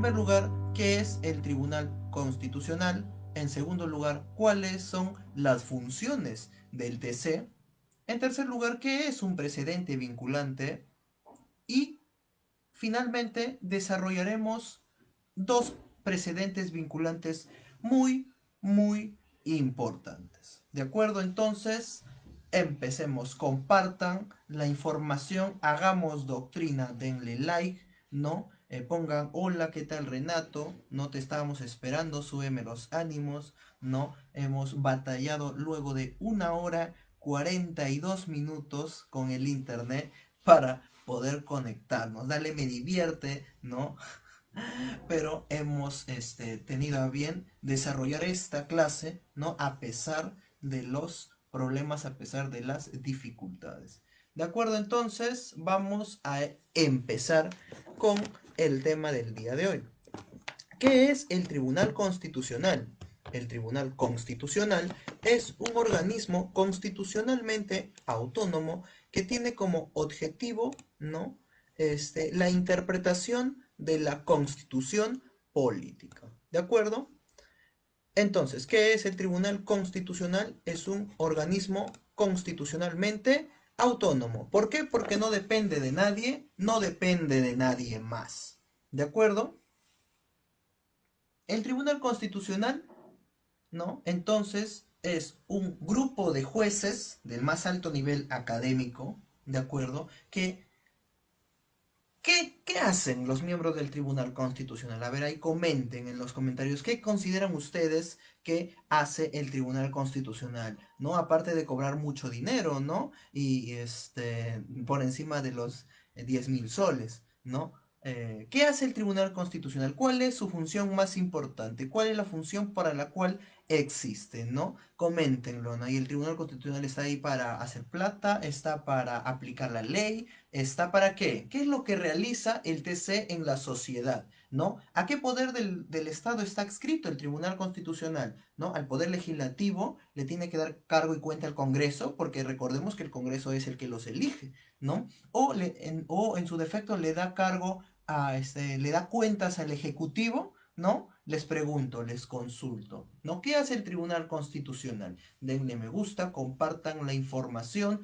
primer lugar, ¿qué es el Tribunal Constitucional? En segundo lugar, ¿cuáles son las funciones del TC? En tercer lugar, ¿qué es un precedente vinculante? Y finalmente desarrollaremos dos precedentes vinculantes muy importantes. ¿De acuerdo? Entonces, empecemos. Compartan la información, hagamos doctrina, denle like, ¿no? Pongan, hola, ¿qué tal Renato? No te estábamos esperando, súbeme los ánimos, ¿no? Hemos batallado luego de 1 hora 42 minutos con el internet para poder conectarnos. Dale, me divierte, ¿no? Pero hemos tenido a bien desarrollar esta clase, ¿no? A pesar de los problemas, a pesar de las dificultades. De acuerdo, entonces vamos a empezar con el tema del día de hoy. ¿Qué es el Tribunal Constitucional? El Tribunal Constitucional es un organismo constitucionalmente autónomo que tiene como objetivo, ¿no? La interpretación de la Constitución política. ¿De acuerdo? Entonces, ¿qué es el Tribunal Constitucional? Es un organismo constitucionalmente autónomo. ¿Por qué? Porque no depende de nadie, no depende de nadie más. ¿De acuerdo? El Tribunal Constitucional, ¿no? Entonces es un grupo de jueces del más alto nivel académico, ¿de acuerdo? ¿Qué hacen los miembros del Tribunal Constitucional? A ver, ahí comenten en los comentarios qué consideran ustedes que hace el Tribunal Constitucional, ¿no? Aparte de cobrar mucho dinero, ¿no? Y por encima de los 10.000 soles, ¿no? ¿Qué hace el Tribunal Constitucional? ¿Cuál es su función más importante? ¿Cuál es la función para la cual existe, ¿no? Coméntenlo, ¿no? Y el Tribunal Constitucional está ahí para hacer plata, está para aplicar la ley, ¿está para qué? ¿Qué es lo que realiza el TC en la sociedad? ¿No? ¿A qué poder del Estado está adscrito el Tribunal Constitucional? ¿No? Al Poder Legislativo le tiene que dar cargo y cuenta al Congreso, porque recordemos que el Congreso es el que los elige, ¿no? O en su defecto le da cargo le da cuentas al Ejecutivo, ¿no? Les pregunto, les consulto, ¿no? ¿Qué hace el Tribunal Constitucional? Denle me gusta, compartan la información,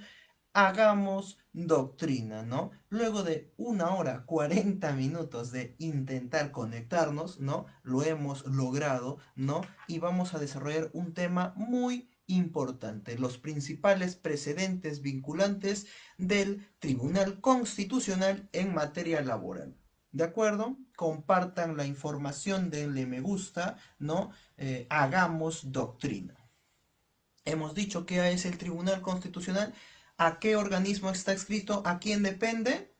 hagamos doctrina, ¿no? Luego de 1 hora 40 minutos de intentar conectarnos, ¿no? Lo hemos logrado, ¿no? Y vamos a desarrollar un tema muy importante, los principales precedentes vinculantes del Tribunal Constitucional en materia laboral. ¿De acuerdo? Compartan la información, denle me gusta, ¿no? Hagamos doctrina. Hemos dicho qué es el Tribunal Constitucional, a qué organismo está escrito, a quién depende.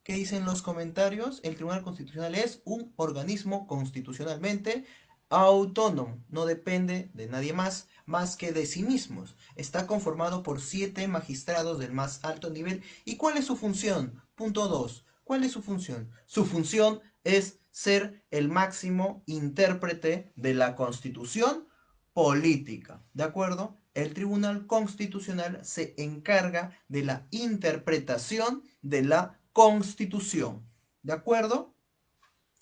¿Qué dicen los comentarios? El Tribunal Constitucional es un organismo constitucionalmente autónomo, no depende de nadie más que de sí mismos. Está conformado por 7 magistrados del más alto nivel. ¿Y cuál es su función? Punto 2. ¿Cuál es su función? Su función es ser el máximo intérprete de la Constitución política. ¿De acuerdo? El Tribunal Constitucional se encarga de la interpretación de la Constitución. ¿De acuerdo?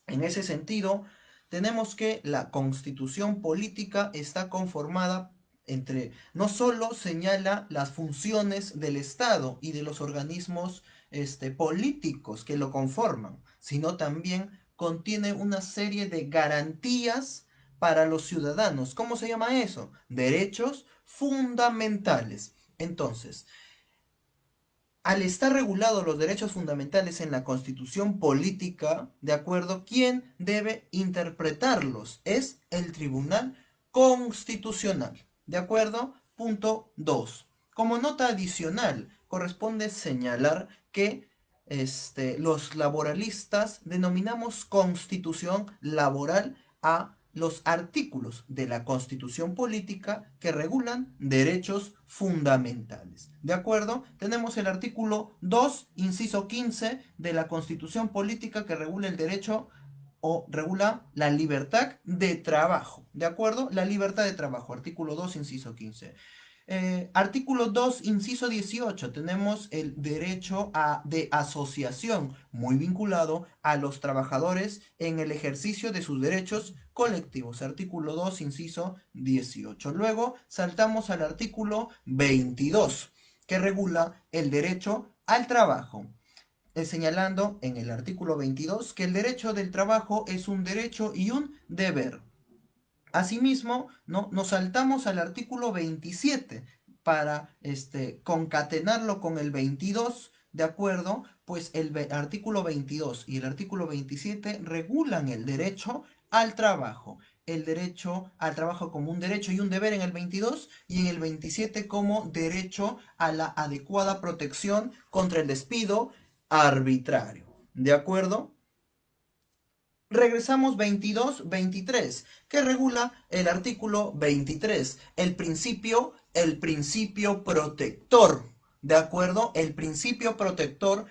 En ese sentido, tenemos que la Constitución política está conformada no solo señala las funciones del Estado y de los organismos políticos que lo conforman, sino también contiene una serie de garantías para los ciudadanos. ¿Cómo se llama eso? Derechos fundamentales. Entonces, al estar regulados los derechos fundamentales en la Constitución política, ¿de acuerdo? ¿Quién debe interpretarlos? Es el Tribunal Constitucional, ¿de acuerdo? Punto 2. Como nota adicional, corresponde señalar que los laboralistas denominamos constitución laboral a los artículos de la Constitución política que regulan derechos fundamentales. ¿De acuerdo? Tenemos el artículo 2, inciso 15 de la Constitución política que regula el derecho o regula la libertad de trabajo. ¿De acuerdo? La libertad de trabajo, artículo 2, inciso 15. Artículo 2, inciso 18, tenemos el derecho de asociación, muy vinculado a los trabajadores en el ejercicio de sus derechos colectivos. Artículo 2, inciso 18. Luego saltamos al artículo 22, que regula el derecho al trabajo, señalando en el artículo 22 que el derecho del trabajo es un derecho y un deber. Asimismo, ¿no? Nos saltamos al artículo 27 para concatenarlo con el 22, ¿de acuerdo? Pues el artículo 22 y el artículo 27 regulan el derecho al trabajo. El derecho al trabajo como un derecho y un deber en el 22 y en el 27 como derecho a la adecuada protección contra el despido arbitrario. ¿De acuerdo? Regresamos 22-23, que regula el artículo 23, el principio protector. ¿De acuerdo? El principio protector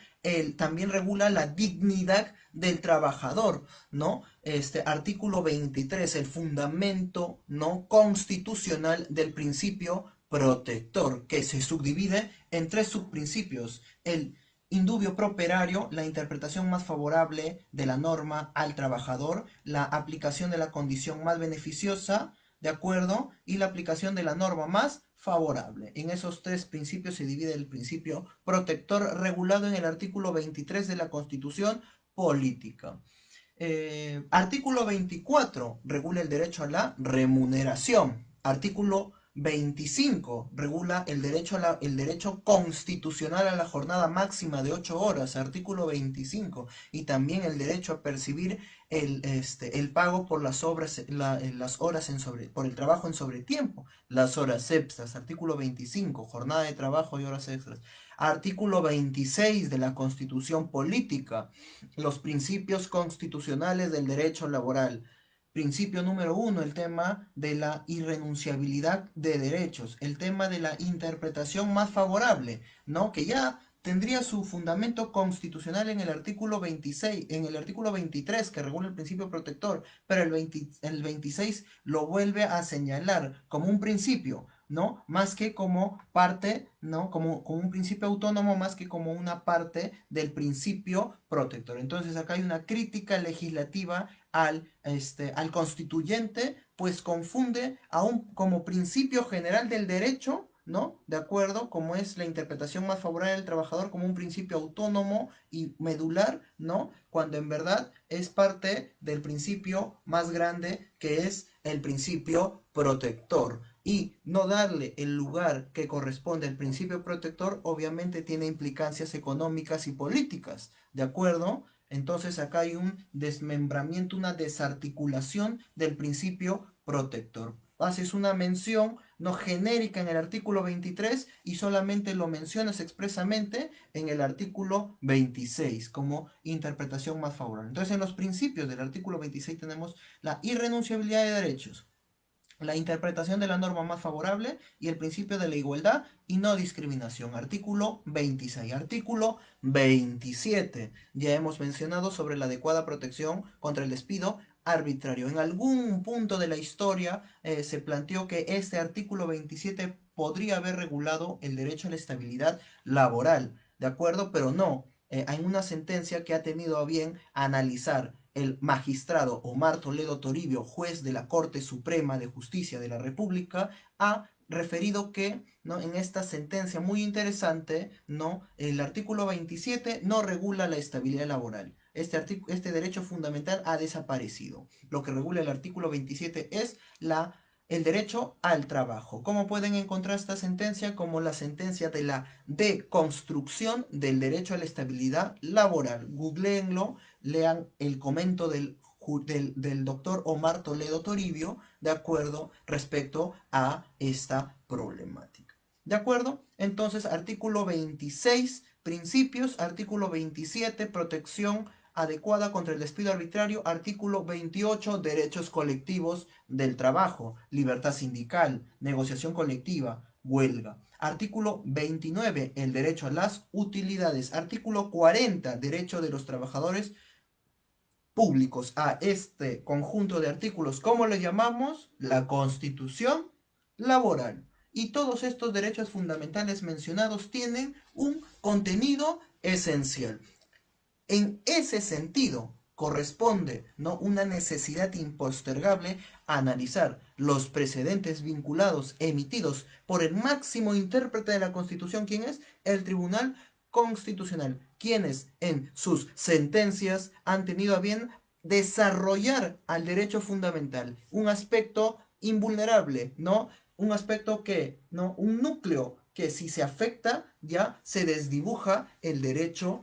también regula la dignidad del trabajador, ¿no? Este artículo 23, el fundamento no constitucional del principio protector, que se subdivide en tres subprincipios: el indubio properario, la interpretación más favorable de la norma al trabajador, la aplicación de la condición más beneficiosa, ¿de acuerdo? Y la aplicación de la norma más favorable. En esos tres principios se divide el principio protector regulado en el artículo 23 de la Constitución Política. Artículo 24 regula el derecho a la remuneración. Artículo 25 regula el derecho constitucional a la jornada máxima de 8 horas. Artículo 25. Y también el derecho a percibir el pago por las horas por el trabajo en sobretiempo, las horas extras. Artículo 25, jornada de trabajo y horas extras. Artículo 26 de la Constitución Política, los principios constitucionales del derecho laboral. Principio número 1, el tema de la irrenunciabilidad de derechos, el tema de la interpretación más favorable, ¿no? Que ya tendría su fundamento constitucional en el artículo 26, en el artículo 23, que regula el principio protector, pero el 26 lo vuelve a señalar como un principio, ¿no? Más que como parte, ¿no? Como un principio autónomo, más que como una parte del principio protector. Entonces acá hay una crítica legislativa al constituyente, pues confunde aún como principio general del derecho, ¿no? De acuerdo, como es la interpretación más favorable del trabajador, como un principio autónomo y medular, ¿no? Cuando en verdad es parte del principio más grande, que es el principio protector. Y no darle el lugar que corresponde al principio protector obviamente tiene implicancias económicas y políticas, ¿de acuerdo? Entonces acá hay un desmembramiento, una desarticulación del principio protector. Haces una mención no genérica en el artículo 23 y solamente lo mencionas expresamente en el artículo 26 como interpretación más favorable. Entonces en los principios del artículo 26 tenemos la irrenunciabilidad de derechos, la interpretación de la norma más favorable y el principio de la igualdad y no discriminación. Artículo 26. Artículo 27. Ya hemos mencionado sobre la adecuada protección contra el despido arbitrario. En algún punto de la historia se planteó que este artículo 27 podría haber regulado el derecho a la estabilidad laboral, ¿de acuerdo? Pero no. Hay una sentencia que ha tenido a bien analizar el magistrado Omar Toledo Toribio, juez de la Corte Suprema de Justicia de la República, ha referido que, ¿no? En esta sentencia muy interesante, ¿no? El artículo 27 no regula la estabilidad laboral. Este derecho fundamental ha desaparecido. Lo que regula el artículo 27 es el derecho al trabajo. ¿Cómo pueden encontrar esta sentencia? Como la sentencia de la deconstrucción del derecho a la estabilidad laboral. Googleenlo, lean el comento del doctor Omar Toledo Toribio, de acuerdo, respecto a esta problemática. ¿De acuerdo? Entonces, artículo 26, principios, artículo 27, protección adecuada contra el despido arbitrario, artículo 28, derechos colectivos del trabajo, libertad sindical, negociación colectiva, huelga. Artículo 29, el derecho a las utilidades. Artículo 40, derecho de los trabajadores públicos a este conjunto de artículos. ¿Cómo le llamamos? La Constitución laboral. Y todos estos derechos fundamentales mencionados tienen un contenido esencial. En ese sentido, corresponde, ¿no?, una necesidad impostergable analizar los precedentes vinculados emitidos por el máximo intérprete de la Constitución. ¿Quién es? El Tribunal Constitucional, quienes en sus sentencias han tenido a bien desarrollar al derecho fundamental, un aspecto invulnerable, ¿no? Un aspecto que, ¿no? Un núcleo que si se afecta ya se desdibuja el derecho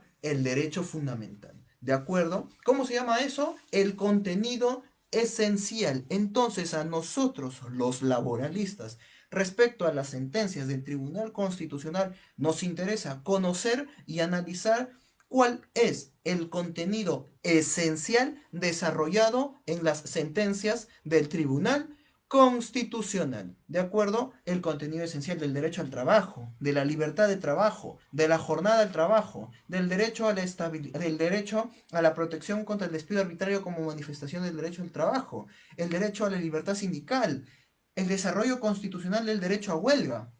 fundamental. ¿De acuerdo? ¿Cómo se llama eso? El contenido esencial. Entonces a nosotros, los laboralistas, respecto a las sentencias del Tribunal Constitucional, nos interesa conocer y analizar cuál es el contenido esencial desarrollado en las sentencias del Tribunal Constitucional. ¿De acuerdo? El contenido esencial del derecho al trabajo, de la libertad de trabajo, de la jornada del trabajo, del derecho a la del derecho a la protección contra el despido arbitrario como manifestación del derecho al trabajo, el derecho a la libertad sindical, el desarrollo constitucional del derecho a huelga.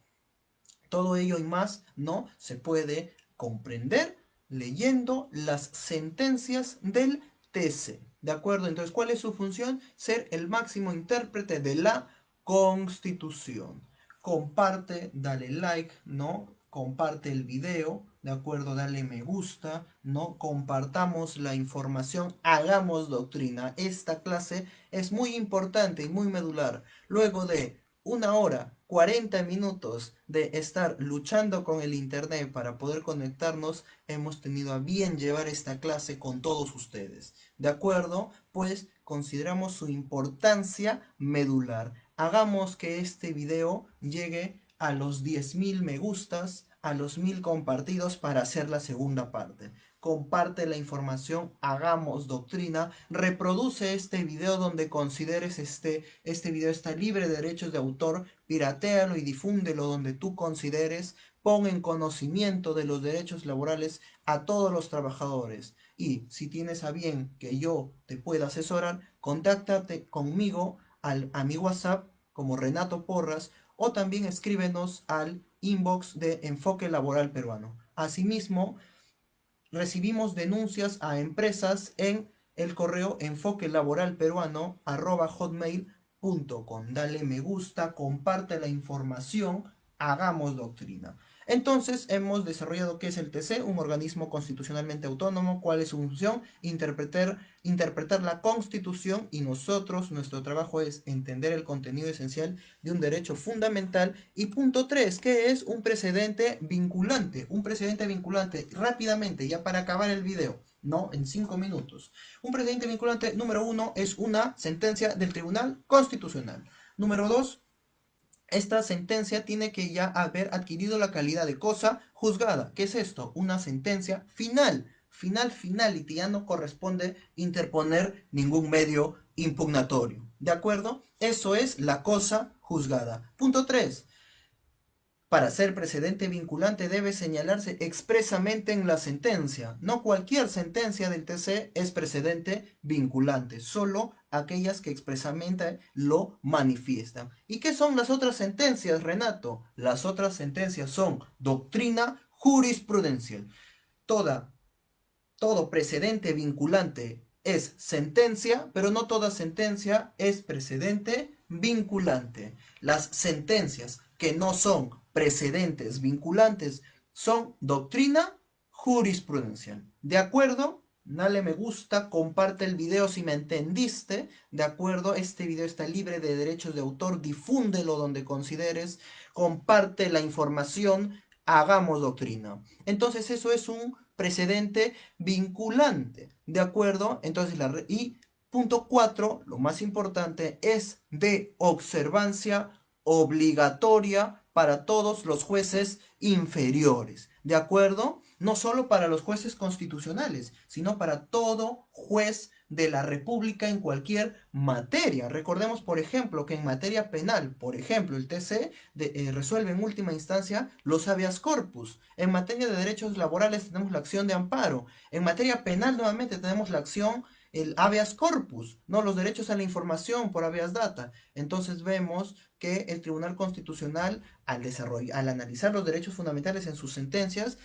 Todo ello y más no se puede comprender leyendo las sentencias del TC. ¿De acuerdo? Entonces, ¿cuál es su función? Ser el máximo intérprete de la Constitución. Comparte, dale like, ¿no? Comparte el video, ¿de acuerdo? Dale me gusta, ¿no? Compartamos la información, hagamos doctrina. Esta clase es muy importante y muy medular. Luego de 1 hora, 40 minutos de estar luchando con el internet para poder conectarnos, hemos tenido a bien llevar esta clase con todos ustedes. ¿De acuerdo? Pues consideramos su importancia medular. Hagamos que este video llegue a los 10.000 me gustas, a los 1000 compartidos para hacer la segunda parte. Comparte la información, hagamos doctrina, reproduce este video donde consideres este video está libre de derechos de autor, piratéalo y difúndelo donde tú consideres, pon en conocimiento de los derechos laborales a todos los trabajadores. Y si tienes a bien que yo te pueda asesorar, contáctate conmigo a mi WhatsApp como Renato Porras o también escríbenos al inbox de Enfoque Laboral Peruano. Asimismo, recibimos denuncias a empresas en el correo enfoquelaboralperuano@hotmail.com. Dale me gusta, comparte la información, hagamos doctrina. Entonces hemos desarrollado qué es el TC, un organismo constitucionalmente autónomo, cuál es su función, interpretar la Constitución, y nosotros, nuestro trabajo es entender el contenido esencial de un derecho fundamental. Y punto 3, ¿qué es un precedente vinculante? Un precedente vinculante, rápidamente, ya para acabar el video, ¿no? En 5 minutos. Un precedente vinculante, número 1, es una sentencia del Tribunal Constitucional. Número 2, esta sentencia tiene que ya haber adquirido la calidad de cosa juzgada. ¿Qué es esto? Una sentencia final. Final, y que ya no corresponde interponer ningún medio impugnatorio. ¿De acuerdo? Eso es la cosa juzgada. Punto 3. Para ser precedente vinculante debe señalarse expresamente en la sentencia. No cualquier sentencia del TC es precedente vinculante, solo aquellas que expresamente lo manifiestan. ¿Y qué son las otras sentencias, Renato? Las otras sentencias son doctrina jurisprudencial. Todo precedente vinculante es sentencia, pero no toda sentencia es precedente vinculante. Las sentencias que no son precedentes vinculantes son doctrina jurisprudencial. ¿De acuerdo? Dale me gusta, comparte el video si me entendiste. ¿De acuerdo? Este video está libre de derechos de autor, difúndelo donde consideres, comparte la información, hagamos doctrina. Entonces eso es un precedente vinculante, ¿de acuerdo? Entonces, y punto 4, lo más importante, es de observancia obligatoria para todos los jueces inferiores, ¿de acuerdo? No solo para los jueces constitucionales, sino para todo juez de la República en cualquier materia. Recordemos, por ejemplo, que en materia penal, por ejemplo, el TC resuelve en última instancia los habeas corpus. En materia de derechos laborales tenemos la acción de amparo. En materia penal nuevamente tenemos la acción, el habeas corpus, ¿no? Los derechos a la información por habeas data. Entonces vemos que el Tribunal Constitucional, al analizar los derechos fundamentales en sus sentencias,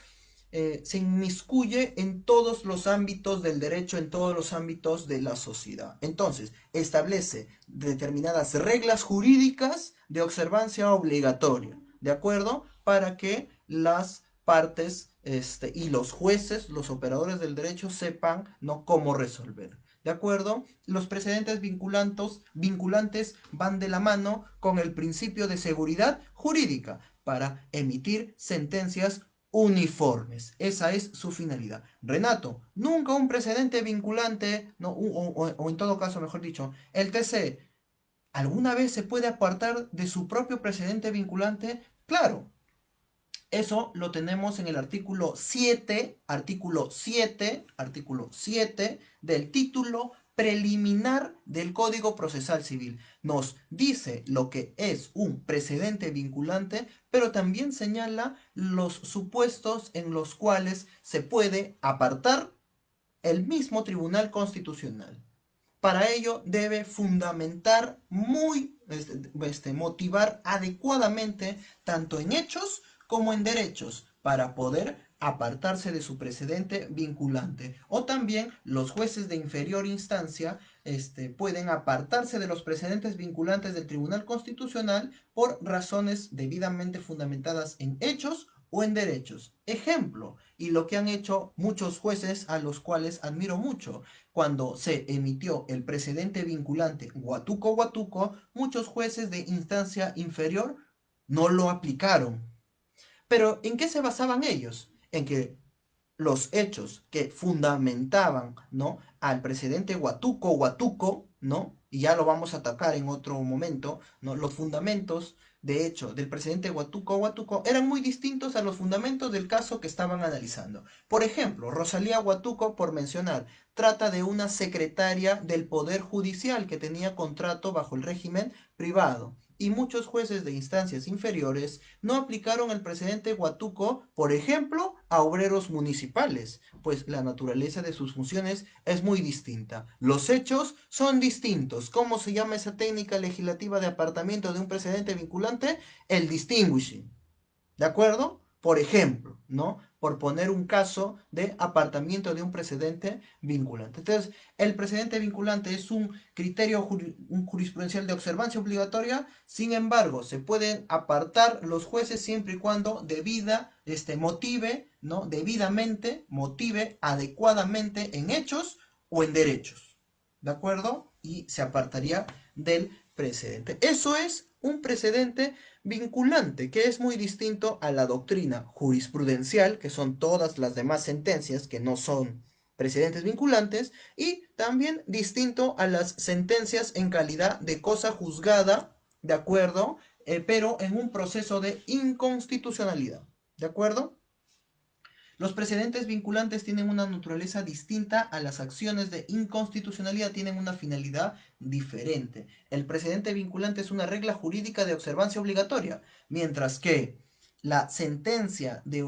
se inmiscuye en todos los ámbitos del derecho, en todos los ámbitos de la sociedad. Entonces, establece determinadas reglas jurídicas de observancia obligatoria, ¿de acuerdo? Para que las partes y los jueces, los operadores del derecho, sepan, ¿no?, cómo resolver. ¿De acuerdo? Los precedentes vinculantes van de la mano con el principio de seguridad jurídica para emitir sentencias uniformes. Esa es su finalidad. Renato, nunca un precedente vinculante, no, o en todo caso, mejor dicho, el TC, ¿alguna vez se puede apartar de su propio precedente vinculante? Claro, eso lo tenemos en el artículo 7 del título preliminar del Código Procesal Civil. Nos dice lo que es un precedente vinculante, pero también señala los supuestos en los cuales se puede apartar el mismo Tribunal Constitucional. Para ello debe fundamentar motivar adecuadamente tanto en hechos como en derechos para poder apartarse de su precedente vinculante. O también los jueces de inferior instancia pueden apartarse de los precedentes vinculantes del Tribunal Constitucional por razones debidamente fundamentadas en hechos o en derechos. Ejemplo, y lo que han hecho muchos jueces a los cuales admiro mucho, cuando se emitió el precedente vinculante Huatuco, muchos jueces de instancia inferior no lo aplicaron. Pero ¿en qué se basaban ellos? En que los hechos que fundamentaban, ¿no?, al precedente Huatuco, ¿no?, y ya lo vamos a atacar en otro momento, ¿no?, los fundamentos de hecho del precedente Huatuco eran muy distintos a los fundamentos del caso que estaban analizando. Por ejemplo, Rosalía Huatuco, por mencionar, trata de una secretaria del Poder Judicial que tenía contrato bajo el régimen privado. Y muchos jueces de instancias inferiores no aplicaron el precedente Huatuco, por ejemplo, a obreros municipales, pues la naturaleza de sus funciones es muy distinta. Los hechos son distintos. ¿Cómo se llama esa técnica legislativa de apartamiento de un precedente vinculante? El distinguishing. ¿De acuerdo? Por ejemplo, ¿no? Por poner un caso de apartamiento de un precedente vinculante. Entonces, el precedente vinculante es un criterio jurisprudencial de observancia obligatoria. Sin embargo, se pueden apartar los jueces siempre y cuando motive, ¿no?, debidamente, motive adecuadamente en hechos o en derechos. ¿De acuerdo? Y se apartaría del precedente. Eso es un precedente vinculante, que es muy distinto a la doctrina jurisprudencial, que son todas las demás sentencias que no son precedentes vinculantes, y también distinto a las sentencias en calidad de cosa juzgada, ¿de acuerdo? Pero en un proceso de inconstitucionalidad, ¿de acuerdo? Los precedentes vinculantes tienen una naturaleza distinta a las acciones de inconstitucionalidad, tienen una finalidad diferente. El precedente vinculante es una regla jurídica de observancia obligatoria, mientras que la sentencia de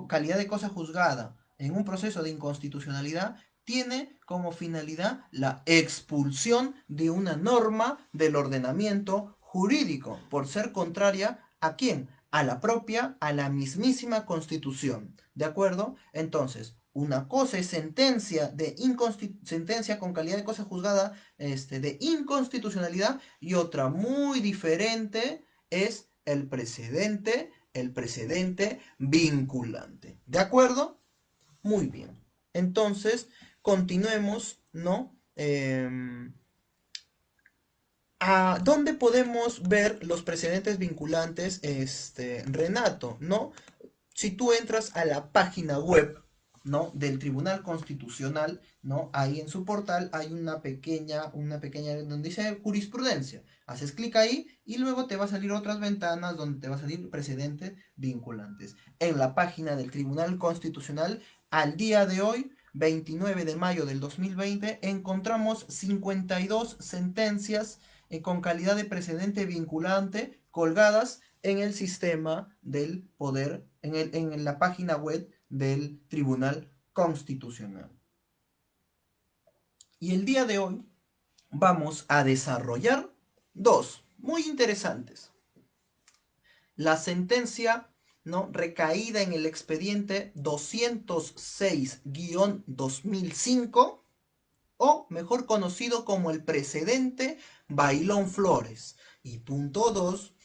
calidad de cosa juzgada en un proceso de inconstitucionalidad tiene como finalidad la expulsión de una norma del ordenamiento jurídico por ser contraria ¿a quién? A la mismísima Constitución. ¿De acuerdo? Entonces, una cosa es sentencia con calidad de cosa juzgada de inconstitucionalidad, y otra muy diferente es el precedente vinculante. ¿De acuerdo? Muy bien. Entonces, continuemos, ¿no? ¿A dónde podemos ver los precedentes vinculantes, Renato, ¿no? Si tú entras a la página web, ¿no?, del Tribunal Constitucional, ¿no?, ahí en su portal hay una pequeña donde dice jurisprudencia. Haces clic ahí y luego te va a salir otras ventanas donde te va a salir precedentes vinculantes. En la página del Tribunal Constitucional, al día de hoy, 29 de mayo del 2020, encontramos 52 sentencias con calidad de precedente vinculante colgadas en el sistema del poder, en la página web del Tribunal Constitucional. Y el día de hoy vamos a desarrollar dos. muy interesantes. La sentencia, ¿no?, recaída en el expediente 206-2005, o mejor conocido como el precedente Bailón Flores. Y punto 2,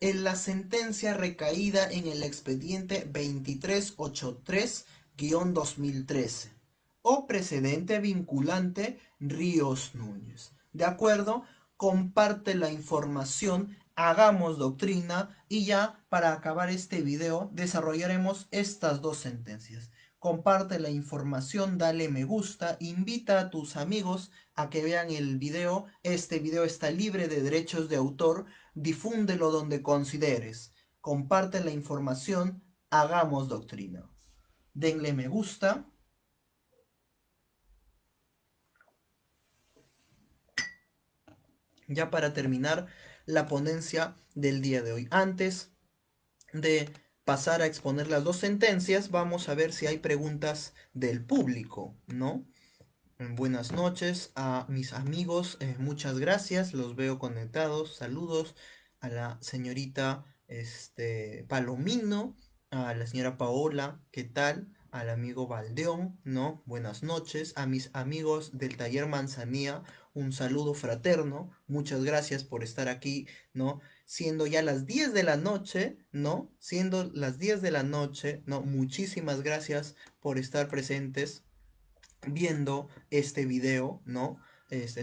en la sentencia recaída en el expediente 2383-2013 o precedente vinculante Ríos Núñez. ¿De acuerdo? Comparte la información, hagamos doctrina y ya para acabar este video desarrollaremos estas dos sentencias. Comparte la información, dale me gusta, invita a tus amigos a que vean el video. Este video está libre de derechos de autor, difúndelo donde consideres. Comparte la información, hagamos doctrina. Denle me gusta. Ya para terminar la ponencia del día de hoy. Antes de pasar a exponer las dos sentencias, vamos a ver si hay preguntas del público, ¿no? Buenas noches a mis amigos, muchas gracias, los veo conectados. Saludos a la señorita Palomino, a la señora Paola, ¿qué tal? Al amigo Valdeón, ¿no? Buenas noches. A mis amigos del taller Manzanía, un saludo fraterno. Muchas gracias por estar aquí, ¿no? Siendo ya las 10 de la noche, ¿no? Siendo las 10 de la noche, ¿no? Muchísimas gracias por estar presentes viendo este video, ¿no?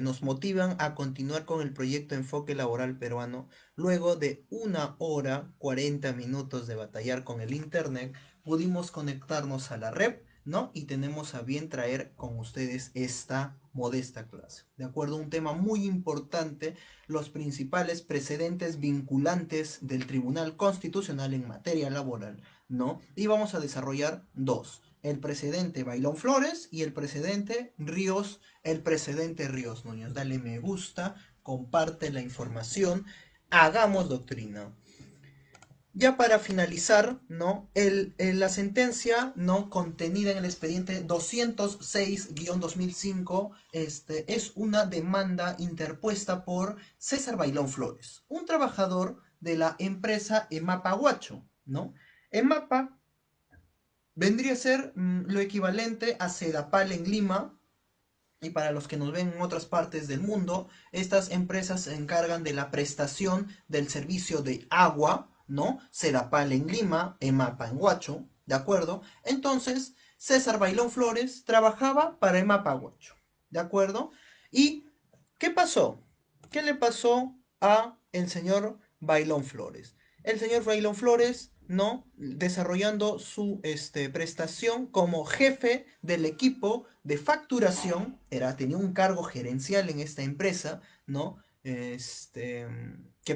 Nos motivan a continuar con el proyecto Enfoque Laboral Peruano. Luego de 1 hora 40 minutos de batallar con el internet, pudimos conectarnos a la red, ¿no? Y tenemos a bien traer con ustedes esta modesta clase. De acuerdo, un tema muy importante, los principales precedentes vinculantes del Tribunal Constitucional en materia laboral, ¿no? Y vamos a desarrollar dos: el precedente Bailón Flores y el precedente Ríos Núñez. Dale me gusta, comparte la información, hagamos doctrina. Ya para finalizar, ¿no? La sentencia, ¿no?, contenida en el expediente 206-2005 es una demanda interpuesta por César Bailón Flores, un trabajador de la empresa EMAPA Huacho, ¿no? EMAPA vendría a ser lo equivalente a Sedapal en Lima. Y para los que nos ven en otras partes del mundo, estas empresas se encargan de la prestación del servicio de agua, ¿no? Sedapal en Lima, EMAPA en Huacho, ¿de acuerdo? Entonces, César Bailón Flores trabajaba para EMAPA Huacho, ¿de acuerdo? ¿Y qué pasó? ¿Qué le pasó a el señor Bailón Flores? El señor Bailón Flores, ¿no?, desarrollando su prestación como jefe del equipo de facturación, tenía un cargo gerencial en esta empresa, ¿no? Que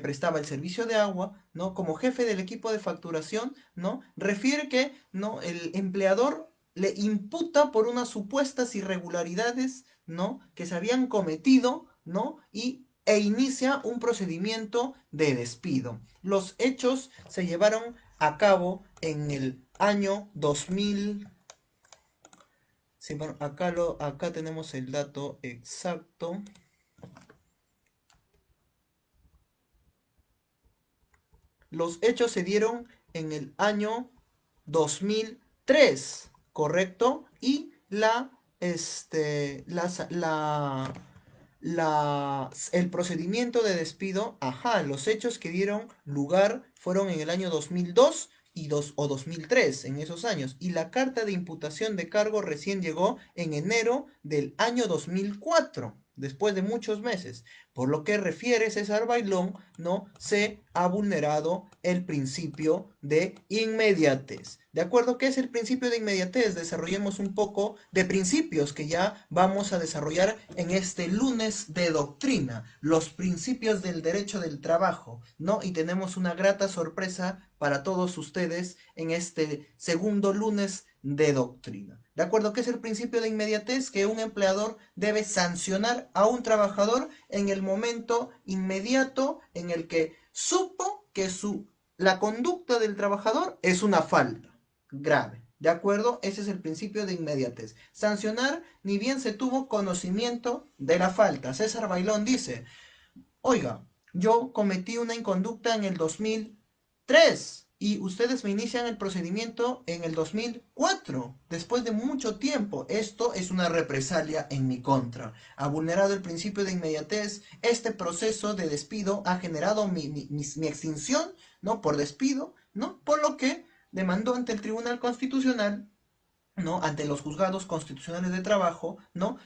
prestaba el servicio de agua, ¿no? Como jefe del equipo de facturación, ¿no? Refiere que, ¿no?, el empleador le imputa por unas supuestas irregularidades, ¿no?, que se habían cometido, ¿no? E inicia un procedimiento de despido. Los hechos se llevaron a cabo en el año 2000. Sí, bueno, acá tenemos el dato exacto. Los hechos se dieron en el año 2003, ¿correcto? Y el procedimiento de despido, los hechos que dieron lugar fueron en el año 2002 o 2003, en esos años. Y la carta de imputación de cargo recién llegó en enero del año 2004, después de muchos meses. Por lo que refiere César Bailón, ¿no?, se ha vulnerado el principio de inmediatez. ¿De acuerdo? ¿Qué es el principio de inmediatez? Desarrollemos un poco de principios que ya vamos a desarrollar en este lunes de doctrina, los principios del derecho del trabajo, ¿no? Y tenemos una grata sorpresa para todos ustedes en este segundo lunes de doctrina. ¿De acuerdo? ¿Qué es el principio de inmediatez? Que un empleador debe sancionar a un trabajador en el momento inmediato en el que supo que la conducta del trabajador es una falta grave. ¿De acuerdo? Ese es el principio de inmediatez. Sancionar ni bien se tuvo conocimiento de la falta. César Bailón dice: oiga, yo cometí una inconducta en el 2003 y ustedes me inician el procedimiento en el 2004, después de mucho tiempo. Esto es una represalia en mi contra. Ha vulnerado el principio de inmediatez. Este proceso de despido ha generado mi extinción, ¿no? Por despido, ¿no? Por lo que demandó ante el Tribunal Constitucional, ¿no? Ante los juzgados constitucionales de trabajo, ¿no?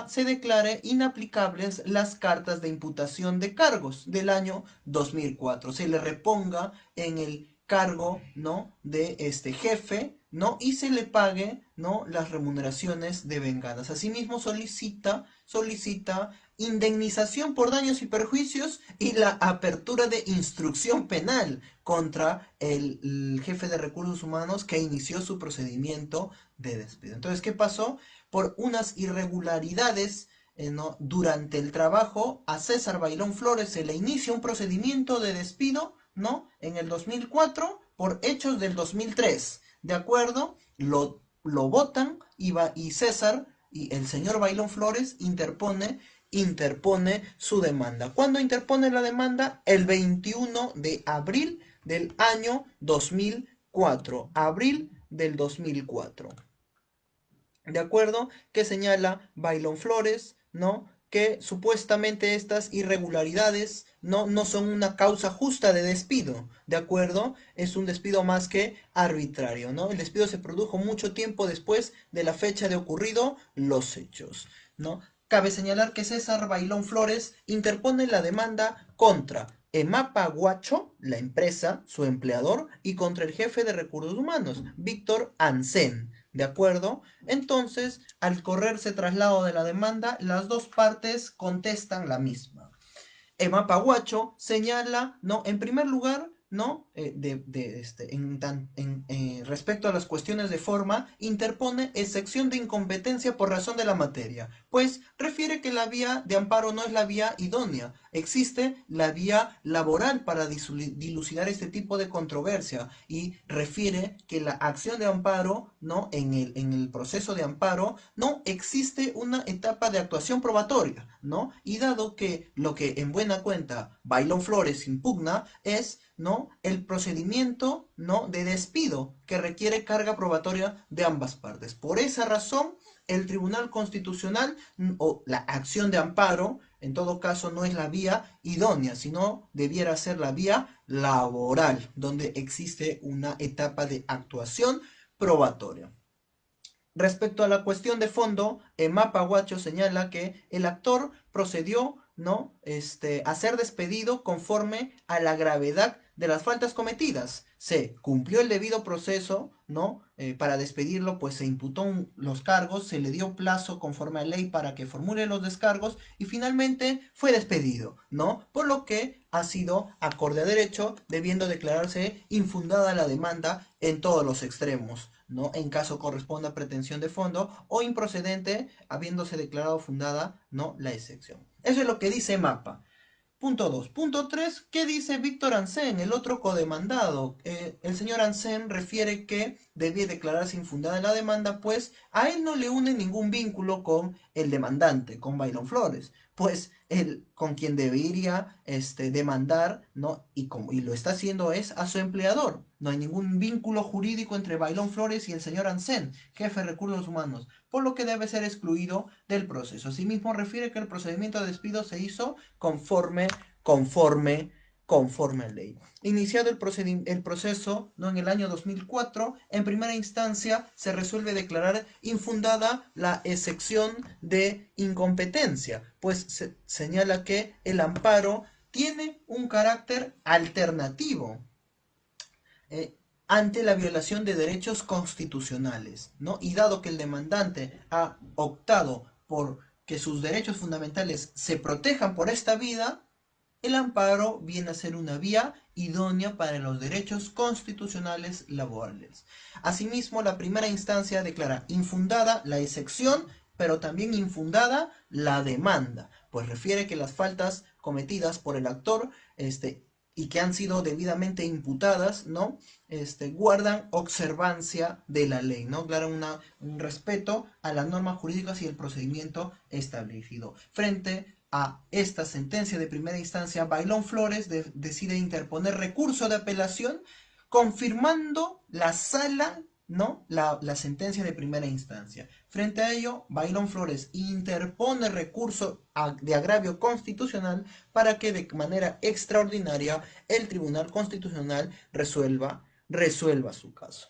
Se declare inaplicables las cartas de imputación de cargos del año 2004. Se le reponga en el cargo, ¿no? De este jefe, ¿no? Y se le pague, ¿no? Las remuneraciones de vengadas. Asimismo solicita indemnización por daños y perjuicios y la apertura de instrucción penal contra el jefe de recursos humanos que inició su procedimiento de despido. Entonces, ¿qué pasó? Por unas irregularidades, ¿no? Durante el trabajo, a César Bailón Flores se le inicia un procedimiento de despido, ¿no? En el 2004 por hechos del 2003. ¿De acuerdo? Lo votan y César y el señor Bailón Flores interpone su demanda. ¿Cuándo interpone la demanda? El 21 de abril del año 2004. Abril del 2004. ¿De acuerdo? Que señala Bailón Flores, ¿no? Que supuestamente estas irregularidades no son una causa justa de despido, ¿de acuerdo? Es un despido más que arbitrario, ¿no? El despido se produjo mucho tiempo después de la fecha de ocurrido los hechos, ¿no? Cabe señalar que César Bailón Flores interpone la demanda contra Emapa Guacho, la empresa, su empleador, y contra el jefe de recursos humanos, Víctor Ancén, ¿de acuerdo? Entonces, al correrse traslado de la demanda, las dos partes contestan la misma. Emma Paguacho señala, ¿no? En primer lugar, ¿no? Respecto a las cuestiones de forma, interpone excepción de incompetencia por razón de la materia, pues refiere que la vía de amparo no es la vía idónea, existe la vía laboral para dilucidar este tipo de controversia y refiere que la acción de amparo, ¿no? En el proceso de amparo no existe una etapa de actuación probatoria, ¿no? Y dado que lo que en buena cuenta Bailón Flores impugna es, ¿no? El procedimiento, ¿no? De despido que requiere carga probatoria de ambas partes. Por esa razón, el Tribunal Constitucional o la acción de amparo, en todo caso, no es la vía idónea, sino debiera ser la vía laboral, donde existe una etapa de actuación probatoria. Respecto a la cuestión de fondo, Mapa Guacho señala que el actor procedió, ¿no? A ser despedido conforme a la gravedad de las faltas cometidas. Se cumplió el debido proceso, ¿no? Para despedirlo, pues se imputó los cargos, se le dio plazo conforme a ley para que formule los descargos y finalmente fue despedido, ¿no? Por lo que ha sido acorde a derecho, debiendo declararse infundada la demanda en todos los extremos, ¿no? En caso corresponda pretensión de fondo o improcedente, habiéndose declarado fundada, ¿no? La excepción. Eso es lo que dice MAPA. Punto 2. Punto 3. ¿Qué dice Víctor Ancén, el otro codemandado? El señor Ancén refiere que debía declararse infundada la demanda, pues a él no le une ningún vínculo con el demandante, con Bailón Flores, pues él con quien debería demandar, ¿no? Y lo está haciendo es a su empleador. No hay ningún vínculo jurídico entre Bailón Flores y el señor Ancén, jefe de recursos humanos, por lo que debe ser excluido del proceso. Asimismo, refiere que el procedimiento de despido se hizo conforme, conforme a ley. Iniciado el proceso, ¿no? En el año 2004, en primera instancia se resuelve declarar infundada la excepción de incompetencia, pues se señala que el amparo tiene un carácter alternativo, eh, ante la violación de derechos constitucionales, ¿no? Y dado que el demandante ha optado por que sus derechos fundamentales se protejan por esta vía, el amparo viene a ser una vía idónea para los derechos constitucionales laborales. Asimismo, la primera instancia declara infundada la excepción, pero también infundada la demanda, pues refiere que las faltas cometidas por el actor y que han sido debidamente imputadas, ¿no? Guardan observancia de la ley, ¿no? Un respeto a las normas jurídicas y el procedimiento establecido. Frente a esta sentencia de primera instancia, Bailón Flores decide interponer recurso de apelación confirmando la sala, ¿no? La sentencia de primera instancia. Frente a ello, Bailón Flores interpone recurso de agravio constitucional para que de manera extraordinaria el Tribunal Constitucional resuelva su caso.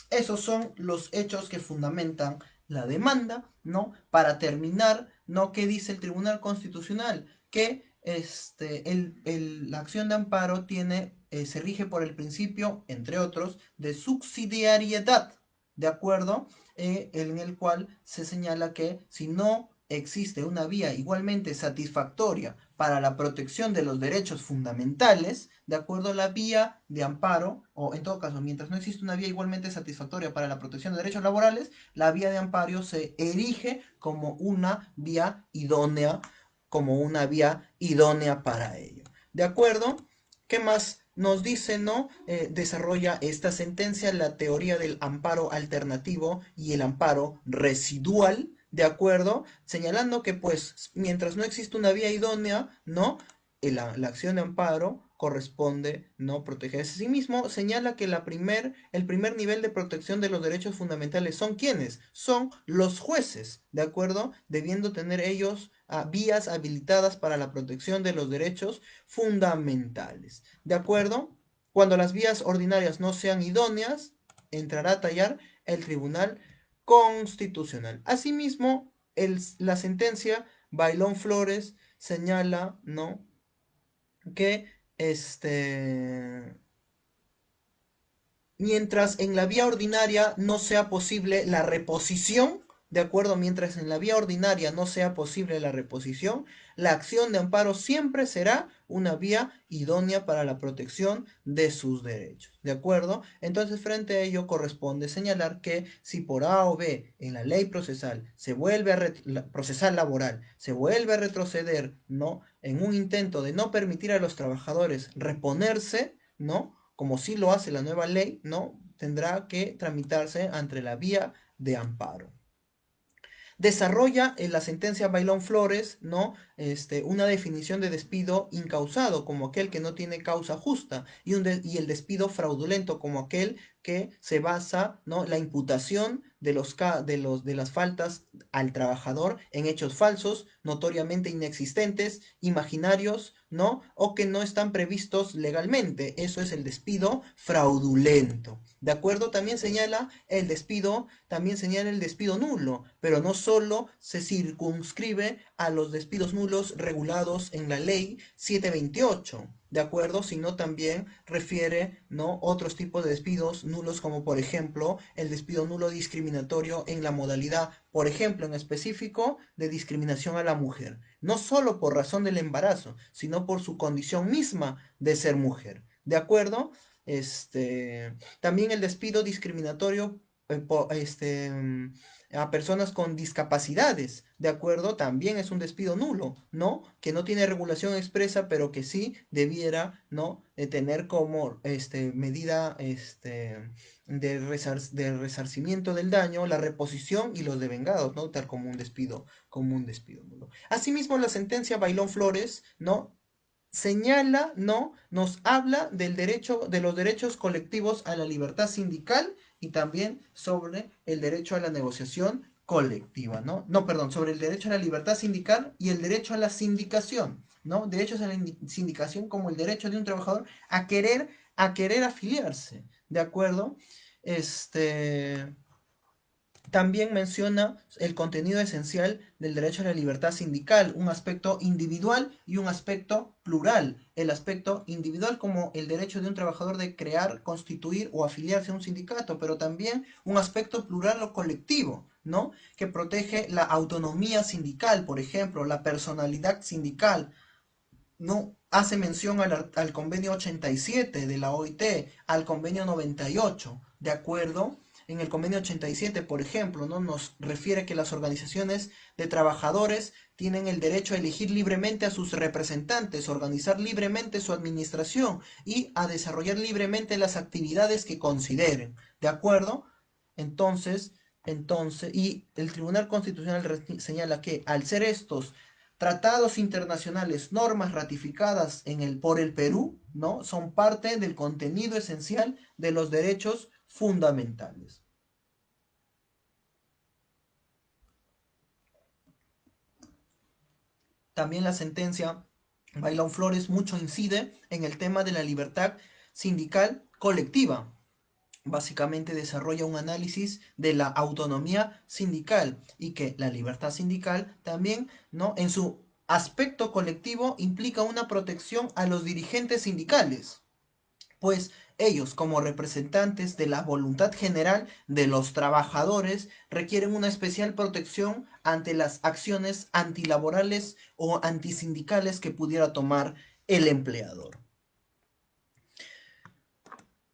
Esos son los hechos que fundamentan la demanda, ¿no? Para terminar, ¿no? ¿Qué dice el Tribunal Constitucional? Que la acción de amparo se rige por el principio, entre otros, de subsidiariedad, ¿de acuerdo? En el cual se señala que si no existe una vía igualmente satisfactoria para la protección de los derechos fundamentales, de acuerdo a la vía de amparo, o en todo caso, mientras no existe una vía igualmente satisfactoria para la protección de derechos laborales, la vía de amparo se erige como una vía idónea, para ello. ¿De acuerdo? ¿Qué más nos dice, no? Desarrolla esta sentencia la teoría del amparo alternativo y el amparo residual, ¿de acuerdo? Señalando que, pues, mientras no existe una vía idónea, ¿no? La acción de amparo corresponde no protegerse a sí mismo. Señala que el primer nivel de protección de los derechos fundamentales son ¿quiénes? Son los jueces, ¿de acuerdo? Debiendo tener ellos vías habilitadas para la protección de los derechos fundamentales, ¿de acuerdo? Cuando las vías ordinarias no sean idóneas, entrará a tallar el Tribunal Constitucional. Asimismo, la sentencia Bailón Flores señala, ¿no? Que mientras en la vía ordinaria no sea posible la reposición, de acuerdo, mientras en la vía ordinaria no sea posible la reposición, la acción de amparo siempre será una vía idónea para la protección de sus derechos, ¿de acuerdo? Entonces, frente a ello corresponde señalar que si por A o B en la ley procesal se vuelve procesal laboral, se vuelve a retroceder, ¿no? En un intento de no permitir a los trabajadores reponerse, ¿no? Como sí lo hace la nueva ley, ¿no? Tendrá que tramitarse ante la vía de amparo. Desarrolla en la sentencia Bailón Flores, ¿no? Una definición de despido incausado como aquel que no tiene causa justa y el despido fraudulento como aquel que se basa, ¿no? La imputación de las faltas al trabajador en hechos falsos, notoriamente inexistentes, imaginarios, ¿no? O que no están previstos legalmente. Eso es el despido fraudulento. ¿De acuerdo? También señala el despido nulo, pero no solo se circunscribe a los despidos nulos regulados en la ley 728, ¿de acuerdo? Sino también refiere, ¿no? Otros tipos de despidos nulos, como por ejemplo el despido nulo discriminatorio en la modalidad, por ejemplo, en específico, de discriminación a la mujer. No solo por razón del embarazo, sino por su condición misma de ser mujer. ¿De acuerdo? También el despido discriminatorio a personas con discapacidades, ¿de acuerdo? También es un despido nulo, ¿no? Que no tiene regulación expresa, pero que sí debiera, ¿no? De tener como medida de resarcimiento del daño, la reposición y los devengados, ¿no? Tal como un despido nulo. Asimismo, la sentencia Bailón Flores, ¿no? Señala, ¿no? Nos habla de los derechos colectivos a la libertad sindical y también sobre el derecho a la negociación colectiva, ¿no? No, perdón, sobre el derecho a la libertad sindical y el derecho a la sindicación, ¿no? Derechos a la sindicación como el derecho de un trabajador a querer afiliarse, ¿de acuerdo? También menciona el contenido esencial del derecho a la libertad sindical, un aspecto individual y un aspecto plural. El aspecto individual como el derecho de un trabajador de crear, constituir o afiliarse a un sindicato, pero también un aspecto plural o colectivo, ¿no? Que protege la autonomía sindical, por ejemplo, la personalidad sindical, no hace mención al convenio 87 de la OIT, al convenio 98, ¿de acuerdo? En el convenio 87, por ejemplo, ¿no? Nos refiere que las organizaciones de trabajadores tienen el derecho a elegir libremente a sus representantes, organizar libremente su administración y a desarrollar libremente las actividades que consideren, ¿de acuerdo? Entonces, y el Tribunal Constitucional señala que al ser estos Tratados internacionales, normas ratificadas por el Perú, ¿no? Son parte del contenido esencial de los derechos fundamentales. También la sentencia Bailón Flores mucho incide en el tema de la libertad sindical colectiva. Básicamente desarrolla un análisis de la autonomía sindical y que la libertad sindical también, ¿no? En su aspecto colectivo implica una protección a los dirigentes sindicales, pues ellos, como representantes de la voluntad general de los trabajadores, requieren una especial protección ante las acciones antilaborales o antisindicales que pudiera tomar el empleador.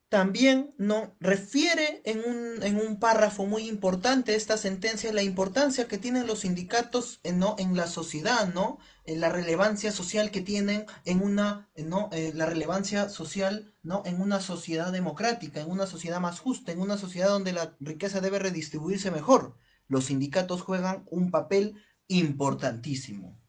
También no refiere en un párrafo muy importante esta sentencia la importancia que tienen los sindicatos ¿no? en la sociedad, ¿no? En la relevancia social que tienen en una, ¿no? La relevancia social, ¿no? En una sociedad democrática, en una sociedad más justa, en una sociedad donde la riqueza debe redistribuirse mejor. Los sindicatos juegan un papel importantísimo.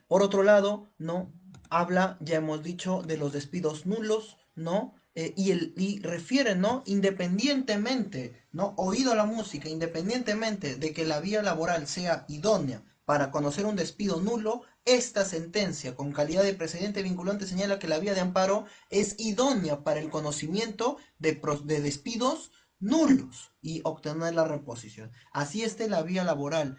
Por otro lado, ¿no? Habla, ya hemos dicho, de los despidos nulos, ¿no? Y refiere, ¿no? Independientemente, ¿no? Oído la música, independientemente de que la vía laboral sea idónea para conocer un despido nulo, esta sentencia con calidad de precedente vinculante señala que la vía de amparo es idónea para el conocimiento de despidos nulos y obtener la reposición. Así esté la vía laboral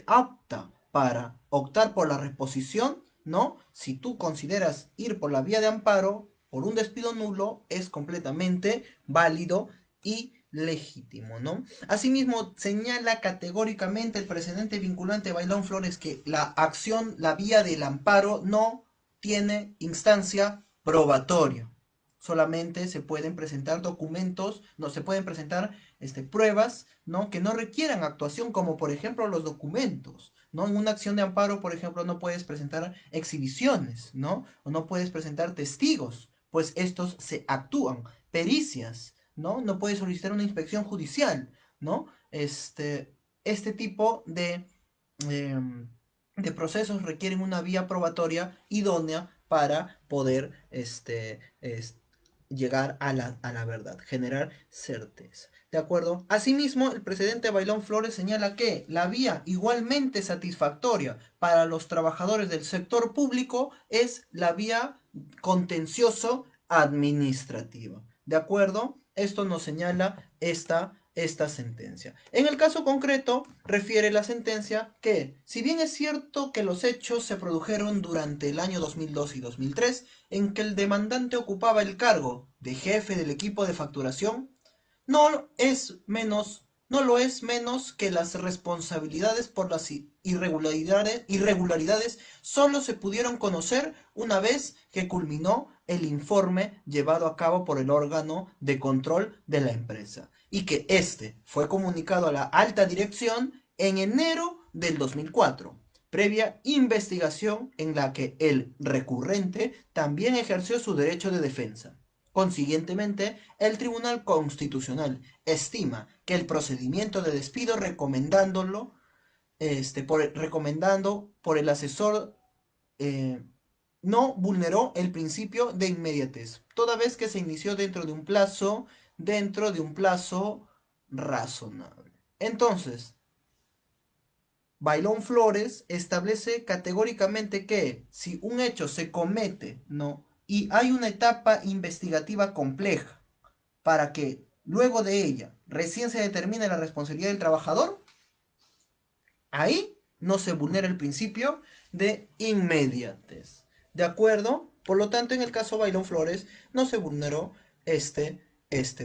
apta para optar por la reposición, ¿no? Si tú consideras ir por la vía de amparo por un despido nulo, es completamente válido y legítimo, ¿no? Asimismo, señala categóricamente el precedente vinculante Bailón Flores que la acción, la vía del amparo no tiene instancia probatoria. Solamente se pueden presentar documentos, no se pueden presentar pruebas, ¿no? Que no requieran actuación, como por ejemplo los documentos, ¿no? En una acción de amparo, por ejemplo, no puedes presentar exhibiciones, ¿no? O no puedes presentar testigos, pues estos se actúan, pericias, ¿no? No puedes solicitar una inspección judicial, ¿no? Este tipo de procesos requieren una vía probatoria idónea para poder llegar a la verdad, generar certeza. ¿De acuerdo? Asimismo, el presidente Bailón Flores señala que la vía igualmente satisfactoria para los trabajadores del sector público es la vía contencioso administrativa. ¿De acuerdo? Esto nos señala esta sentencia. En el caso concreto, refiere la sentencia que, si bien es cierto que los hechos se produjeron durante el año 2002 y 2003, en que el demandante ocupaba el cargo de jefe del equipo de facturación, no lo es menos que las responsabilidades por las irregularidades solo se pudieron conocer una vez que culminó el informe llevado a cabo por el órgano de control de la empresa y que este fue comunicado a la alta dirección en enero del 2004, previa investigación en la que el recurrente también ejerció su derecho de defensa. Consiguientemente, el Tribunal Constitucional estima que el procedimiento de despido recomendando por el asesor no vulneró el principio de inmediatez, toda vez que se inició dentro de un plazo razonable. Entonces, Bailón Flores establece categóricamente que si un hecho se comete, ¿no? Y hay una etapa investigativa compleja para que luego de ella recién se determine la responsabilidad del trabajador, ahí no se vulnera el principio de inmediatez. ¿De acuerdo? Por lo tanto, en el caso Bailón Flores no se vulneró este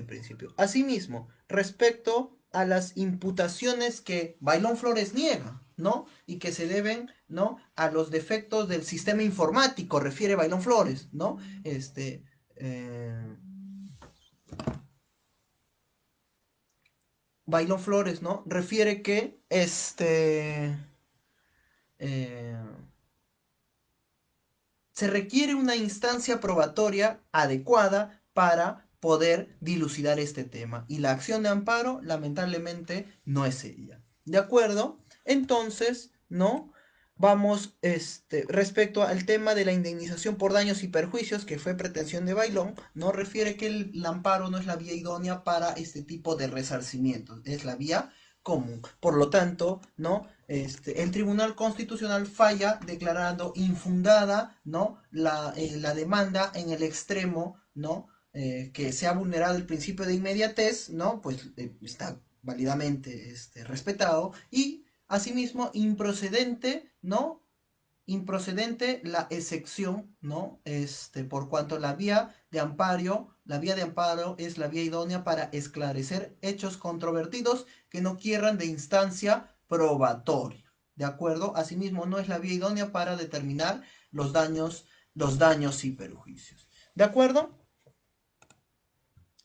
principio. Asimismo, respecto a las imputaciones que Bailón Flores niega, ¿no? Y que se deben, ¿no? A los defectos del sistema informático, refiere Bailón Flores, ¿no? Bailón Flores, ¿no? Refiere que eh, se requiere una instancia probatoria adecuada para poder dilucidar este tema. Y la acción de amparo, lamentablemente, no es ella. ¿De acuerdo? Entonces, ¿no? Vamos, respecto al tema de la indemnización por daños y perjuicios, que fue pretensión de Bailón, no refiere que el amparo no es la vía idónea para este tipo de resarcimientos, es la vía común. Por lo tanto, ¿no? El Tribunal Constitucional falla declarando infundada, ¿no? La demanda en el extremo, ¿no? Que se ha vulnerado el principio de inmediatez, ¿no? Pues está válidamente respetado y asimismo improcedente, ¿no? Improcedente la excepción, ¿no? Por cuanto la vía de amparo es la vía idónea para esclarecer hechos controvertidos que no quieran de instancia probatoria, ¿de acuerdo? Asimismo, no es la vía idónea para determinar los daños y perjuicios, ¿de acuerdo?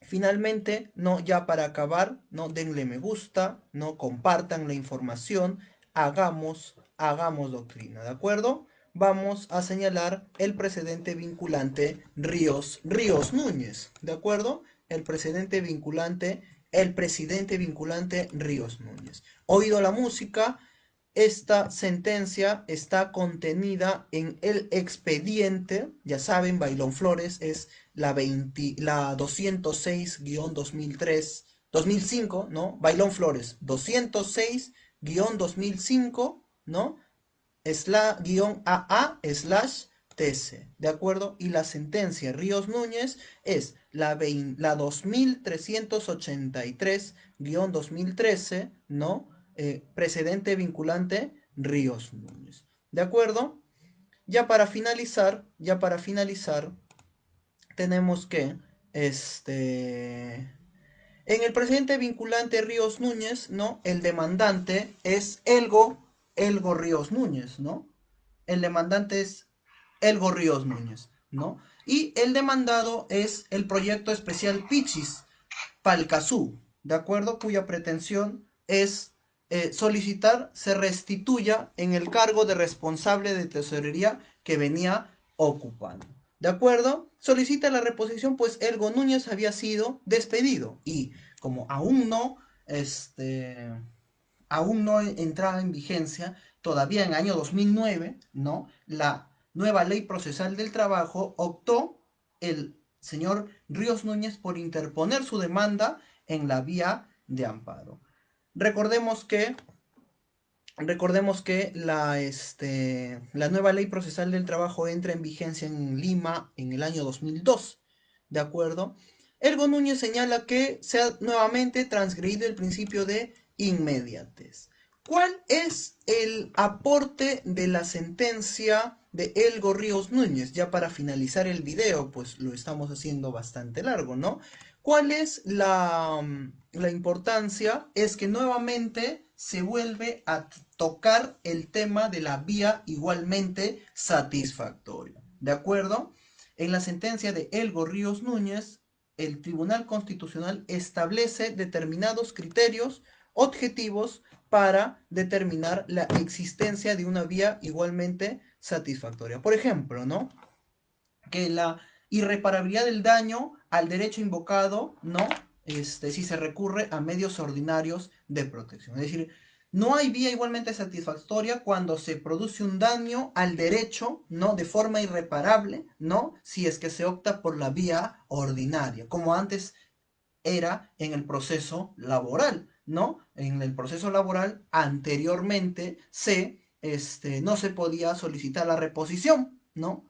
Finalmente, no, ya para acabar, no denle me gusta, no compartan la información, hagamos doctrina, ¿de acuerdo? Vamos a señalar el precedente vinculante Ríos Núñez, ¿de acuerdo? El presidente vinculante Ríos Núñez. Oído la música, esta sentencia está contenida en el expediente, ya saben, Bailón Flores es la 206-2003, 2005, ¿no? Bailón Flores, 206-2005, ¿no? AA/TC, ¿de acuerdo? Y la sentencia Ríos Núñez es la 2383-2013, ¿no? Precedente vinculante Ríos Núñez, ¿de acuerdo? Ya para finalizar, tenemos que, en el precedente vinculante Ríos Núñez, ¿no? El demandante es Elgo Ríos Núñez, ¿no? El demandante es Elgo Ríos Núñez, ¿no? Y el demandado es el proyecto especial Pichis Palcazú, ¿de acuerdo? Cuya pretensión es solicitar se restituya en el cargo de responsable de tesorería que venía ocupando. ¿De acuerdo? Solicita la reposición, pues Elgo Núñez había sido despedido y como aún no entraba en vigencia, todavía en el año 2009, ¿no? La nueva ley procesal del trabajo optó el señor Ríos Núñez por interponer su demanda en la vía de amparo. Recordemos que la nueva ley procesal del trabajo entra en vigencia en Lima en el año 2002, ¿de acuerdo? Elgo Núñez señala que se ha nuevamente transgredido el principio de inmediatez. ¿Cuál es el aporte de la sentencia de Elgo Ríos Núñez? Ya para finalizar el video, pues lo estamos haciendo bastante largo, ¿no? ¿Cuál es la importancia? Es que nuevamente se vuelve a tocar el tema de la vía igualmente satisfactoria. ¿De acuerdo? En la sentencia de Elgo Ríos Núñez, el Tribunal Constitucional establece determinados criterios objetivos para determinar la existencia de una vía igualmente satisfactoria. Por ejemplo, ¿no? Que la irreparabilidad del daño al derecho invocado, ¿no? Si se recurre a medios ordinarios de protección. Es decir, no hay vía igualmente satisfactoria cuando se produce un daño al derecho, ¿no? De forma irreparable, ¿no? Si es que se opta por la vía ordinaria, como antes era en el proceso laboral, ¿no? En el proceso laboral anteriormente no se podía solicitar la reposición, ¿no?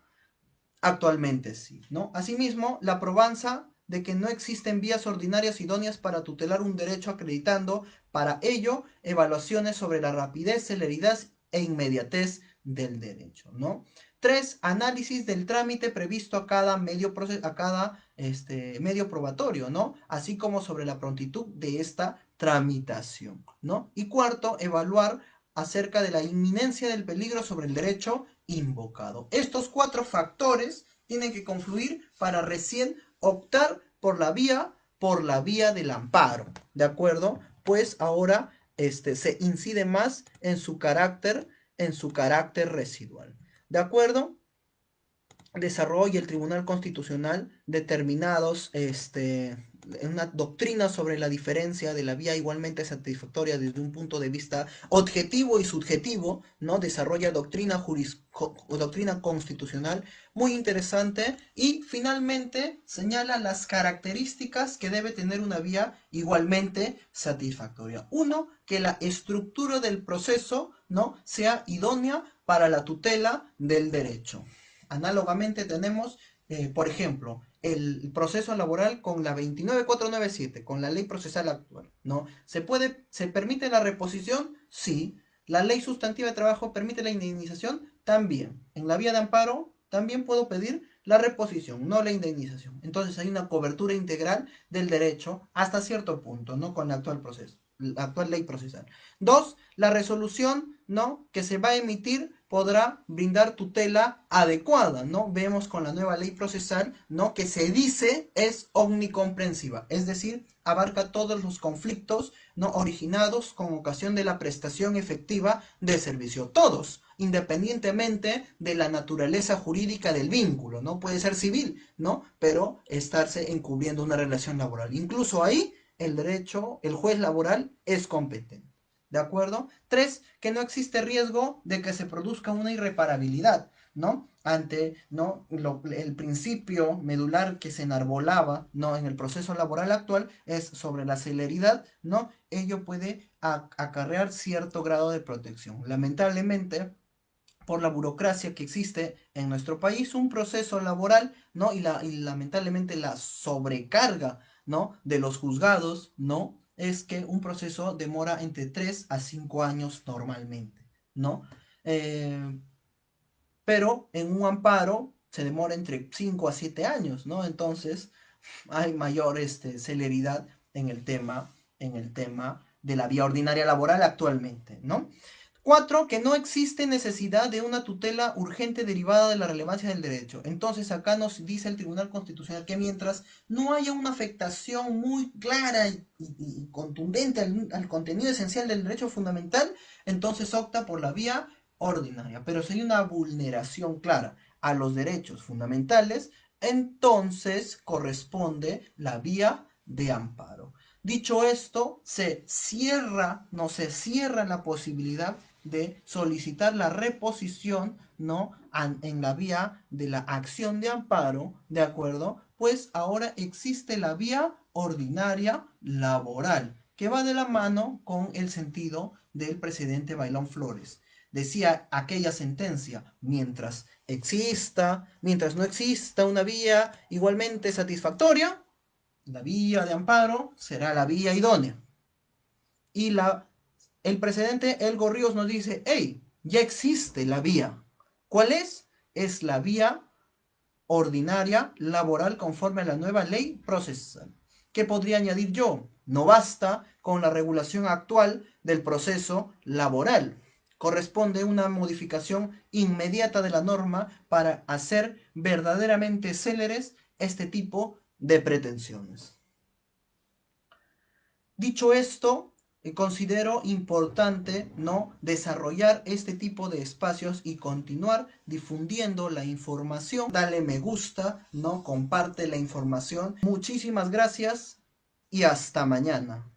Actualmente sí, ¿no? Asimismo, la probanza de que no existen vías ordinarias idóneas para tutelar un derecho acreditando para ello evaluaciones sobre la rapidez, celeridad e inmediatez del derecho, ¿no? 3. Análisis del trámite previsto a cada medio probatorio, ¿no? Así como sobre la prontitud de esta tramitación, ¿no? Y cuarto, evaluar acerca de la inminencia del peligro sobre el derecho invocado. Estos 4 factores tienen que confluir para recién optar por la vía del amparo, ¿de acuerdo? Pues ahora se incide más en su carácter residual, ¿de acuerdo? Desarrolla el Tribunal Constitucional determinados una doctrina sobre la diferencia de la vía igualmente satisfactoria desde un punto de vista objetivo y subjetivo, ¿no? Desarrolla doctrina constitucional muy interesante y finalmente señala las características que debe tener una vía igualmente satisfactoria. Uno, que la estructura del proceso, ¿no? sea idónea para la tutela del derecho. Análogamente tenemos, por ejemplo, el proceso laboral con la 29497, con la ley procesal actual, ¿no? ¿Se permite la reposición? Sí. ¿La ley sustantiva de trabajo permite la indemnización? También. En la vía de amparo también puedo pedir la reposición, no la indemnización. Entonces hay una cobertura integral del derecho hasta cierto punto, ¿no? Con el actual proceso, la actual ley procesal. Dos, la resolución, ¿no? que se va a emitir podrá brindar tutela adecuada, ¿no? Vemos con la nueva ley procesal, ¿no? que se dice es omnicomprensiva, es decir, abarca todos los conflictos, ¿no? originados con ocasión de la prestación efectiva de servicio, todos, independientemente de la naturaleza jurídica del vínculo, ¿no? Puede ser civil, ¿no? Pero estarse encubriendo una relación laboral. Incluso ahí el derecho, el juez laboral es competente. ¿De acuerdo? Tres, que no existe riesgo de que se produzca una irreparabilidad, ¿no? Ante, ¿no? el principio medular que se enarbolaba, ¿no? en el proceso laboral actual es sobre la celeridad, ¿no? Ello puede acarrear cierto grado de protección. Lamentablemente, por la burocracia que existe en nuestro país, un proceso laboral, ¿no? Y lamentablemente la sobrecarga, ¿no? de los juzgados, ¿no? es que un proceso demora entre 3 a 5 años normalmente, ¿no? Eh, pero en un amparo se demora entre 5 a 7 años, ¿no? Entonces hay mayor celeridad en el tema de la vía ordinaria laboral actualmente, ¿no? Cuatro, que no existe necesidad de una tutela urgente derivada de la relevancia del derecho. Entonces acá nos dice el Tribunal Constitucional que mientras no haya una afectación muy clara y contundente al contenido esencial del derecho fundamental, entonces opta por la vía ordinaria. Pero si hay una vulneración clara a los derechos fundamentales, entonces corresponde la vía de amparo. Dicho esto, no se cierra la posibilidad de solicitar la reposición, ¿no? En la vía de la acción de amparo, ¿de acuerdo? Pues ahora existe la vía ordinaria laboral, que va de la mano con el sentido del presidente Bailón Flores. Decía aquella sentencia, mientras no exista una vía igualmente satisfactoria, la vía de amparo será la vía idónea. Y el presidente Elgo Ríos nos dice, hey, ya existe la vía. ¿Cuál es? Es la vía ordinaria laboral conforme a la nueva ley procesal. ¿Qué podría añadir yo? No basta con la regulación actual del proceso laboral. Corresponde una modificación inmediata de la norma para hacer verdaderamente céleres este tipo de pretensiones. Dicho esto, considero importante, ¿no? desarrollar este tipo de espacios y continuar difundiendo la información. Dale me gusta, ¿no? Comparte la información. Muchísimas gracias y hasta mañana.